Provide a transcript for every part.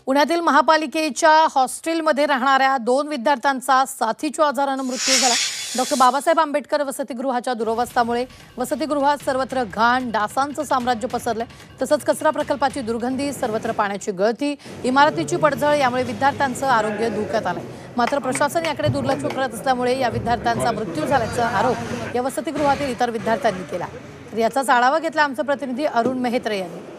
पुण्यातील महापालिकेच्या हॉस्टेलमध्ये राहणाऱ्या 2 विद्यार्थ्यांचा साथीच्या आजाराने मृत्यू झाला। डॉक्टर बाबासाहेब आंबेडकर वसतिगृहाच्या दुरवस्थेमुळे वसतिगृहात सर्वत्र घाण, डासांचं साम्राज्य पसरले। तसंच कचरा प्रकल्पाची दुर्गंधी, सर्वत्र पाण्याची गळती, इमारतीची पडझड यामुळे विद्यार्थ्यांचं आरोग्य धोक्यात आलंय। मात्र प्रशासन याकडे दुर्लक्ष करत असल्यामुळे या विद्यार्थ्यांचा मृत्यू झाल्याचा आरोप या वसतिगृहातील इतर विद्यार्थ्यांनी केला। तर याचाच आढावा घेतला आमचे प्रतिनिधी अरुण मेहत्रे यांनी।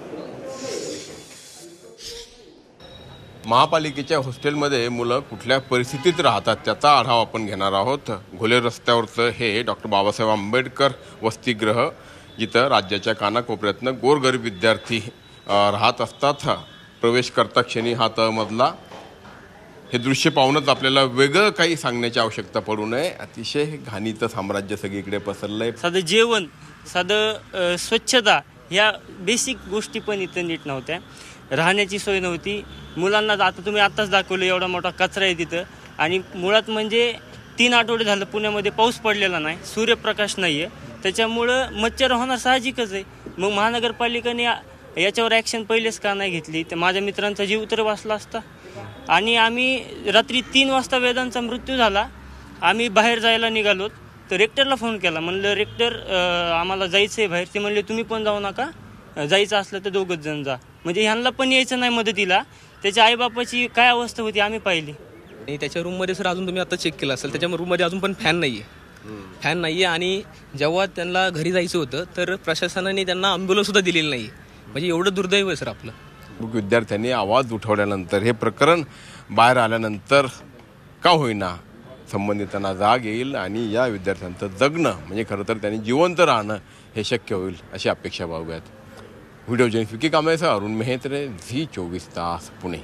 महापालिकेच्या हॉस्टेलमध्ये मुलं कुठल्या परिस्थितीत राहतात त्याचा आढावा आपण घेणार आहोत। घोले रस्त्यावरचं हे डॉक्टर बाबासाहेब आंबेडकर वसतिगृह, जिथं राज्याच्या कानाकोपऱ्यातनं गोरगरीब विद्यार्थी राहत असतात। प्रवेश करता क्षणी हा तळमजला हे दृश्य पाहूनच आपल्याला वेगळं काही सांगण्याची आवश्यकता पडू नये। अतिशय घाणीचं साम्राज्य सगळीकडे पसरलंय। साधं जेवण, साधं स्वच्छता ह्या बेसिक गोष्टी पण इथं नीट नव्हत्या। राहण्याची सोय नव्हती। मुलांना आता तुम्ही आत्ताच दाखवलं एवढा मोठा कचरा आहे तिथं। आणि मुळात म्हणजे 3 आठवडे झालं पुण्यामध्ये पाऊस पडलेला नाही, सूर्यप्रकाश नाही आहे, त्याच्यामुळं मच्छर होणार साहजिकच आहे। मग महानगरपालिकेने याच्यावर ॲक्शन पहिलेच का नाही घेतली? तर माझ्या मित्रांचा जीव तर वाचला असता। आणि आम्ही रात्री 3 वाजता वेदांचा मृत्यू झाला, आम्ही बाहेर जायला निघालो तर रेक्टरला फोन केला, म्हणलं रेक्टर आम्हाला जायचं आहे बाहेर। ते म्हणले तुम्ही पण जाऊ नका, जायचं असलं तर 2घच जण जा। म्हणजे ह्यांना पण यायचं नाही मदतीला। त्याच्या आईबापाची काय अवस्था होती आम्ही पाहिली। आणि त्याच्या रूममध्ये सर अजून तुम्ही आता चेक केलं असेल, त्याच्या रूममध्ये अजून पण फॅन नाही आहे। आणि जेव्हा त्यांना घरी जायचं होतं तर प्रशासनाने त्यांना ॲम्ब्युलन्ससुद्धा दिलेली नाही। म्हणजे एवढं दुर्दैव आहे सर आपलं। विद्यार्थ्यांनी आवाज उठवल्यानंतर, हे प्रकरण बाहेर आल्यानंतर का होईना संबंधितांना जाग येईल आणि या विद्यार्थ्यांचं जगणं म्हणजे खरं तर त्यांनी जिवंत राहणं हे शक्य होईल अशी अपेक्षा बाळगूयात। व्हिडिओ जर्नलिस्ट विकी कांबळेसह अरुण मेहत्रे, झी 24 तास, पुणे।